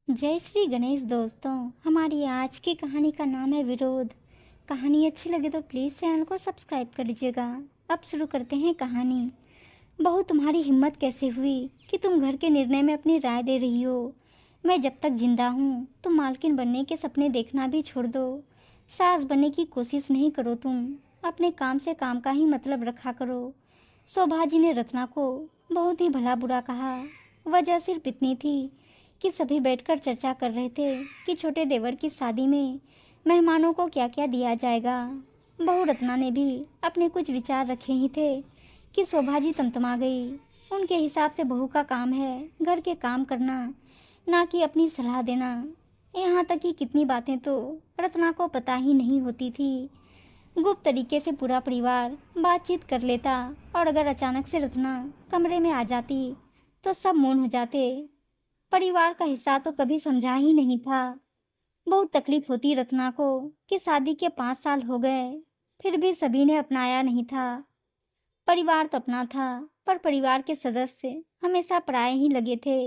जय श्री गणेश दोस्तों। हमारी आज की कहानी का नाम है विरोध। कहानी अच्छी लगे तो प्लीज़ चैनल को सब्सक्राइब कर लीजिएगा। अब शुरू करते हैं कहानी। बहू, तुम्हारी हिम्मत कैसे हुई कि तुम घर के निर्णय में अपनी राय दे रही हो? मैं जब तक जिंदा हूँ तुम मालकिन बनने के सपने देखना भी छोड़ दो। सास बनने की कोशिश नहीं करो, तुम अपने काम से काम का ही मतलब रखा करो। शोभा जी ने रत्ना को बहुत ही भला बुरा कहा। वजह सिर्फ इतनी थी कि सभी बैठकर चर्चा कर रहे थे कि छोटे देवर की शादी में मेहमानों को क्या क्या दिया जाएगा। बहू रत्ना ने भी अपने कुछ विचार रखे ही थे कि शोभा जी तमतमा गई। उनके हिसाब से बहू का काम है घर के काम करना, ना कि अपनी सलाह देना। यहाँ तक कि कितनी बातें तो रत्ना को पता ही नहीं होती थी। गुप्त तरीके से पूरा परिवार बातचीत कर लेता और अगर अचानक से रत्ना कमरे में आ जाती तो सब मौन हो जाते। परिवार का हिस्सा तो कभी समझा ही नहीं था। बहुत तकलीफ होती रत्ना को कि शादी के 5 साल हो गए फिर भी सभी ने अपनाया नहीं था। परिवार तो अपना था पर परिवार के सदस्य हमेशा पराये ही लगे थे।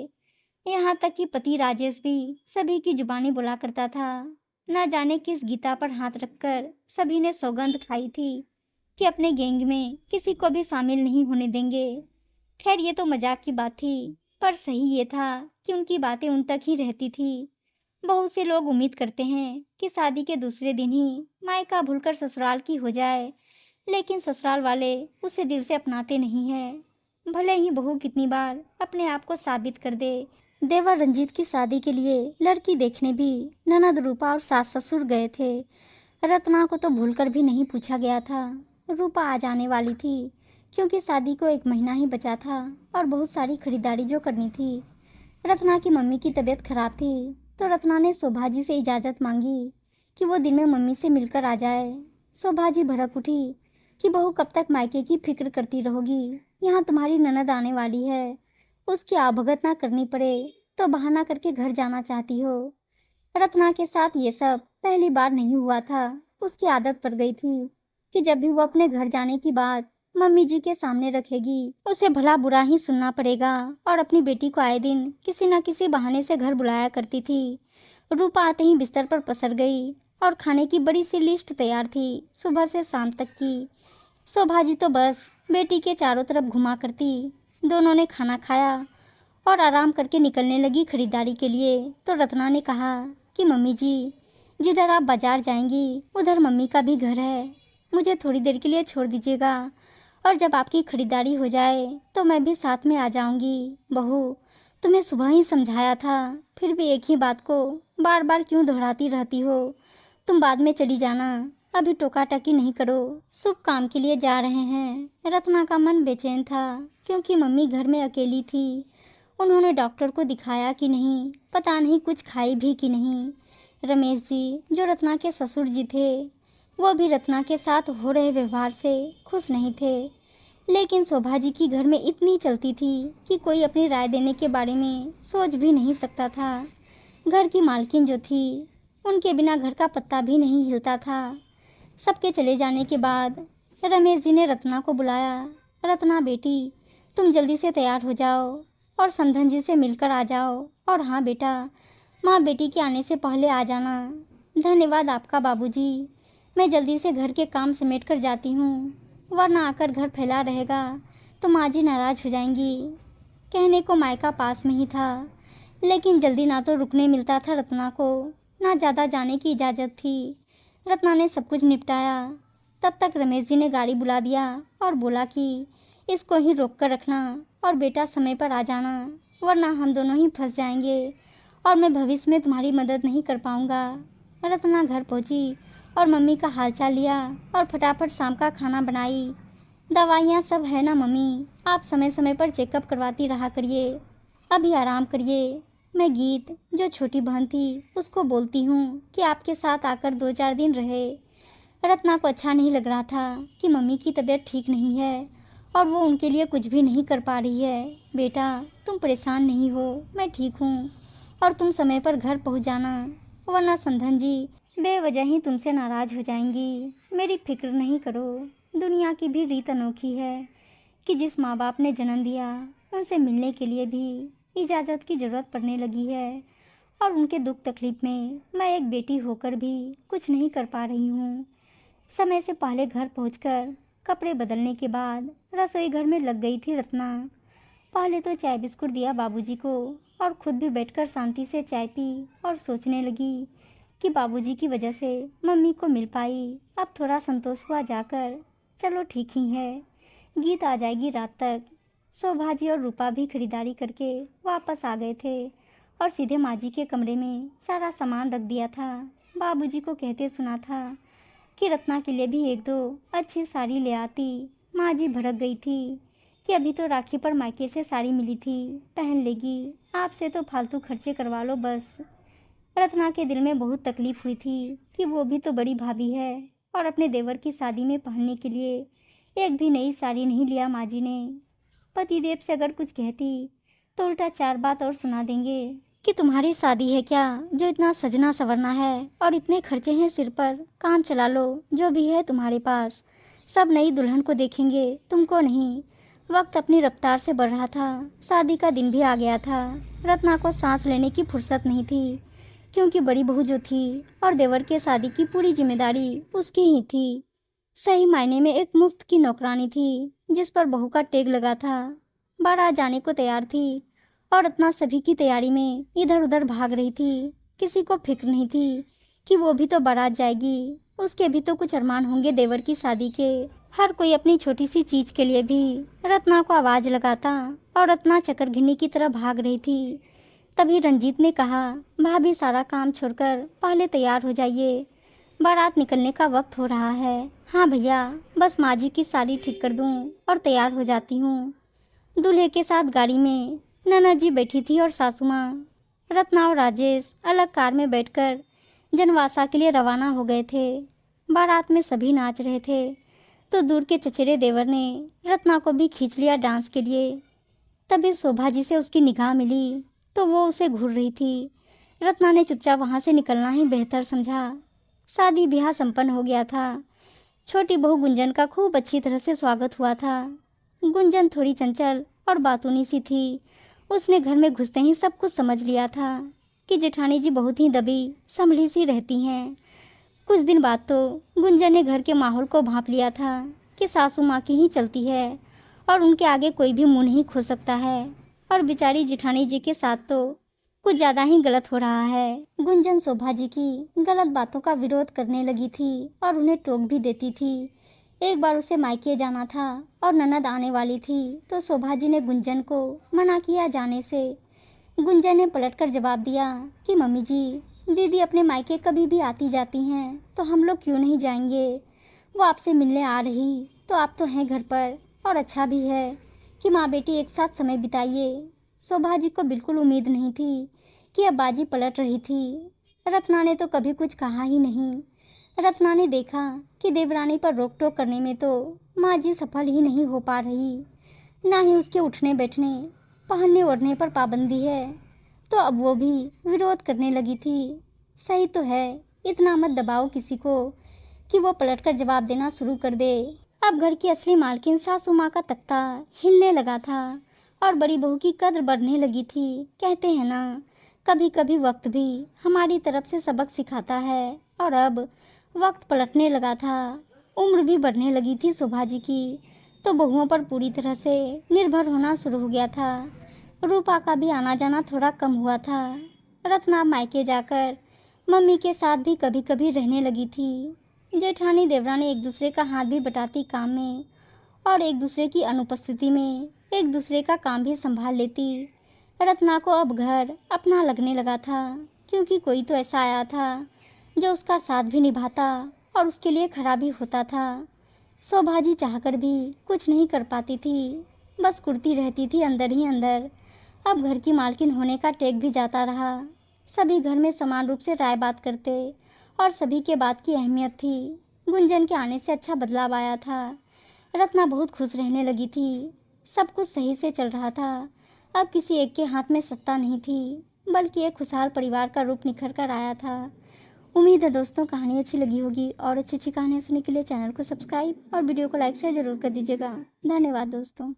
यहाँ तक कि पति राजेश भी सभी की जुबानी बुला करता था। न जाने किस गीता पर हाथ रखकर सभी ने सौगंध खाई थी कि अपने गैंग में किसी को भी शामिल नहीं होने देंगे। खैर ये तो मजाक की बात थी, पर सही ये था कि उनकी बातें उन तक ही रहती थी। बहुत से लोग उम्मीद करते हैं कि शादी के दूसरे दिन ही मायका भूलकर ससुराल की हो जाए, लेकिन ससुराल वाले उसे दिल से अपनाते नहीं हैं। भले ही बहू कितनी बार अपने आप को साबित कर दे। देवर रंजीत की शादी के लिए लड़की देखने भी ननद रूपा और सास ससुर गए थे। रत्ना को तो भूलकर भी नहीं पूछा गया था। रूपा आ जाने वाली थी क्योंकि शादी को 1 महीना ही बचा था और बहुत सारी खरीदारी जो करनी थी। रत्ना की मम्मी की तबीयत खराब थी तो रत्ना ने शोभा जी से इजाज़त मांगी कि वो दिन में मम्मी से मिलकर आ जाए। शोभा जी भड़क उठी कि बहू कब तक मायके की फिक्र करती रहोगी। यहाँ तुम्हारी ननद आने वाली है, उसकी आवभगत ना करनी पड़े तो बहाना करके घर जाना चाहती हो। रत्ना के साथ ये सब पहली बार नहीं हुआ था। उसकी आदत पड़ गई थी कि जब भी वो अपने घर जाने की बात मम्मी जी के सामने रखेगी उसे भला बुरा ही सुनना पड़ेगा, और अपनी बेटी को आए दिन किसी न किसी बहाने से घर बुलाया करती थी। रूपा आते ही बिस्तर पर पसर गई और खाने की बड़ी सी लिस्ट तैयार थी सुबह से शाम तक की। शोभा जी तो बस बेटी के चारों तरफ घुमा करती। दोनों ने खाना खाया और आराम करके निकलने लगी खरीदारी के लिए तो रत्ना ने कहा कि मम्मी जी, जिधर आप बाजार जाएंगी उधर मम्मी का भी घर है, मुझे थोड़ी देर के लिए छोड़ दीजिएगा और जब आपकी खरीदारी हो जाए तो मैं भी साथ में आ जाऊंगी। बहू, तुम्हें सुबह ही समझाया था, फिर भी एक ही बात को बार बार क्यों दोहराती रहती हो? तुम बाद में चली जाना, अभी टोका टकी नहीं करो, शुभ काम के लिए जा रहे हैं। रत्ना का मन बेचैन था क्योंकि मम्मी घर में अकेली थी। उन्होंने डॉक्टर को दिखाया कि नहीं, पता नहीं कुछ खाई भी कि नहीं। रमेश जी जो रत्ना के ससुर जी थे वो भी रत्ना के साथ हो रहे व्यवहार से खुश नहीं थे, लेकिन शोभा जी की घर में इतनी चलती थी कि कोई अपनी राय देने के बारे में सोच भी नहीं सकता था। घर की मालकिन जो थी उनके बिना घर का पत्ता भी नहीं हिलता था। सबके चले जाने के बाद रमेश जी ने रत्ना को बुलाया। रत्ना बेटी, तुम जल्दी से तैयार हो जाओ और समधन जी से मिलकर आ जाओ। और हाँ बेटा, माँ बेटी के आने से पहले आ जाना। धन्यवाद आपका बाबूजी, मैं जल्दी से घर के काम समेट कर जाती हूँ, वरना आकर घर फैला रहेगा तो माँ जी नाराज हो जाएंगी। कहने को मायका पास में ही था, लेकिन जल्दी ना तो रुकने मिलता था रत्ना को, ना ज़्यादा जाने की इजाज़त थी। रत्ना ने सब कुछ निपटाया। तब तक रमेश जी ने गाड़ी बुला दिया और बोला कि इसको ही रोक कर रखना और बेटा समय पर आ जाना, वरना हम दोनों ही फंस जाएंगे और मैं भविष्य में तुम्हारी मदद नहीं कर पाऊंगा। रत्ना घर पहुंची और मम्मी का हालचाल लिया और फटाफट शाम का खाना बनाई। दवाइयाँ सब है ना मम्मी, आप समय समय पर चेकअप करवाती रहा करिए, अभी आराम करिए। मैं गीत जो छोटी बहन थी उसको बोलती हूँ कि आपके साथ आकर 2-4 दिन रहे। रत्ना को अच्छा नहीं लग रहा था कि मम्मी की तबीयत ठीक नहीं है और वो उनके लिए कुछ भी नहीं कर पा रही है। बेटा तुम परेशान नहीं हो, मैं ठीक हूँ और तुम समय पर घर पहुँच जाना, वरना समधन जी बेवजह ही तुमसे नाराज़ हो जाएंगी। मेरी फिक्र नहीं करो, दुनिया की भी रीत अनोखी है कि जिस माँ बाप ने जन्म दिया उनसे मिलने के लिए भी इजाज़त की ज़रूरत पड़ने लगी है, और उनके दुख तकलीफ में मैं एक बेटी होकर भी कुछ नहीं कर पा रही हूँ। समय से पहले घर पहुंचकर कपड़े बदलने के बाद रसोई घर में लग गई थी रत्ना। पहले तो चाय बिस्कुट दिया बाबूजी को और खुद भी बैठकर शांति से चाय पी और सोचने लगी कि बाबूजी की वजह से मम्मी को मिल पाई। अब थोड़ा संतोष हुआ जाकर। चलो ठीक ही है, गीत आ जाएगी रात तक। शोभा जी और रूपा भी खरीदारी करके वापस आ गए थे और सीधे माँ जी के कमरे में सारा सामान रख दिया था। बाबूजी को कहते सुना था कि रत्ना के लिए भी एक दो अच्छी साड़ी ले आती। माँ जी भड़क गई थी कि अभी तो राखी पर मायके से साड़ी मिली थी, पहन लेगी, आपसे तो फालतू खर्चे करवा लो बस। रत्ना के दिल में बहुत तकलीफ हुई थी कि वो भी तो बड़ी भाभी है और अपने देवर की शादी में पहनने के लिए एक भी नई साड़ी नहीं लिया। माँ जी ने पतिदेव से अगर कुछ कहती तो उल्टा चार बात और सुना देंगे कि तुम्हारी शादी है क्या जो इतना सजना संवरना है और इतने खर्चे हैं सिर पर, काम चला लो, जो भी है तुम्हारे पास सब नई दुल्हन को देखेंगे, तुमको नहीं। वक्त अपनी रफ्तार से बढ़ रहा था, शादी का दिन भी आ गया था। रत्ना को सांस लेने की फुर्सत नहीं थी क्योंकि बड़ी बहू जो थी और देवर के शादी की पूरी जिम्मेदारी उसकी ही थी। सही मायने में एक मुफ्त की नौकरानी थी जिस पर बहू का टेग लगा था। बारात जाने को तैयार थी और रत्ना सभी की तैयारी में इधर उधर भाग रही थी। किसी को फिक्र नहीं थी कि वो भी तो बारात जाएगी, उसके भी तो कुछ अरमान होंगे देवर की शादी के। हर कोई अपनी छोटी सी चीज के लिए भी रत्ना को आवाज लगाता और रत्ना चक्कर घिन्नी की तरह भाग रही थी। तभी रंजीत ने कहा, भाभी सारा काम छोड़कर पहले तैयार हो जाइए, बारात निकलने का वक्त हो रहा है। हाँ भैया, बस माँ जी की साड़ी ठीक कर दूँ और तैयार हो जाती हूँ। दूल्हे के साथ गाड़ी में ननद जी बैठी थी और सासू माँ। रत्ना और राजेश अलग कार में बैठकर जनवासा के लिए रवाना हो गए थे। बारात में सभी नाच रहे थे तो दूर के चचेरे देवर ने रत्ना को भी खींच लिया डांस के लिए। तभी शोभा जी से उसकी निगाह मिली तो वो उसे घूर रही थी। रत्ना ने चुपचाप वहाँ से निकलना ही बेहतर समझा। शादी ब्याह संपन्न हो गया था। छोटी बहू गुंजन का खूब अच्छी तरह से स्वागत हुआ था। गुंजन थोड़ी चंचल और बातूनी सी थी। उसने घर में घुसते ही सब कुछ समझ लिया था कि जेठानी जी बहुत ही दबी संभली सी रहती हैं। कुछ दिन बाद तो गुंजन ने घर के माहौल को भांप लिया था कि सासू माँ की ही चलती है और उनके आगे कोई भी मुंह नहीं खोल सकता है। और बेचारी जेठानी जी के साथ तो कुछ ज़्यादा ही गलत हो रहा है। गुंजन शोभा जी की गलत बातों का विरोध करने लगी थी और उन्हें टोक भी देती थी। एक बार उसे मायके जाना था और ननद आने वाली थी तो शोभा जी ने गुंजन को मना किया जाने से। गुंजन ने पलटकर जवाब दिया कि मम्मी जी, दीदी अपने मायके कभी भी आती जाती हैं तो हम लोग क्यों नहीं जाएंगे। वो आपसे मिलने आ रही तो आप तो हैं घर पर और अच्छा भी है कि माँ बेटी एक साथ समय बिताइए। शोभा जी को बिल्कुल उम्मीद नहीं थी कि अब बाजी पलट रही थी। रत्ना ने तो कभी कुछ कहा ही नहीं। रत्ना ने देखा कि देवरानी पर रोक टोक करने में तो माँ जी सफल ही नहीं हो पा रही, ना ही उसके उठने बैठने पहनने ओढ़ने पर पाबंदी है, तो अब वो भी विरोध करने लगी थी। सही तो है, इतना मत दबाओ किसी को कि वो पलटकर जवाब देना शुरू कर दे। अब घर की असली मालकिन सासू माँ का तख्ता हिलने लगा था और बड़ी बहू की कद्र बढ़ने लगी थी। कहते हैं ना, कभी कभी वक्त भी हमारी तरफ से सबक सिखाता है और अब वक्त पलटने लगा था। उम्र भी बढ़ने लगी थी शोभा जी की तो बहुओं पर पूरी तरह से निर्भर होना शुरू हो गया था। रूपा का भी आना जाना थोड़ा कम हुआ था। रत्ना मायके जाकर मम्मी के साथ भी कभी कभी रहने लगी थी। जेठानी देवरानी एक दूसरे का हाथ भी बटाती काम में और एक दूसरे की अनुपस्थिति में एक दूसरे का काम भी संभाल लेती। रत्ना को अब घर अपना लगने लगा था क्योंकि कोई तो ऐसा आया था जो उसका साथ भी निभाता और उसके लिए खड़ा भी होता था। शोभा जी चाहकर भी कुछ नहीं कर पाती थी, बस कुर्ती रहती थी अंदर ही अंदर। अब घर की मालकिन होने का टेक भी जाता रहा। सभी घर में समान रूप से राय बात करते और सभी के बात की अहमियत थी। गुंजन के आने से अच्छा बदलाव आया था। रत्ना बहुत खुश रहने लगी थी। सब कुछ सही से चल रहा था। अब किसी एक के हाथ में सत्ता नहीं थी बल्कि एक खुशहाल परिवार का रूप निखर कर आया था। उम्मीद है दोस्तों कहानी अच्छी लगी होगी और अच्छी अच्छी कहानियाँ सुनने के लिए चैनल को सब्सक्राइब और वीडियो को लाइक से ज़रूर कर दीजिएगा। धन्यवाद दोस्तों।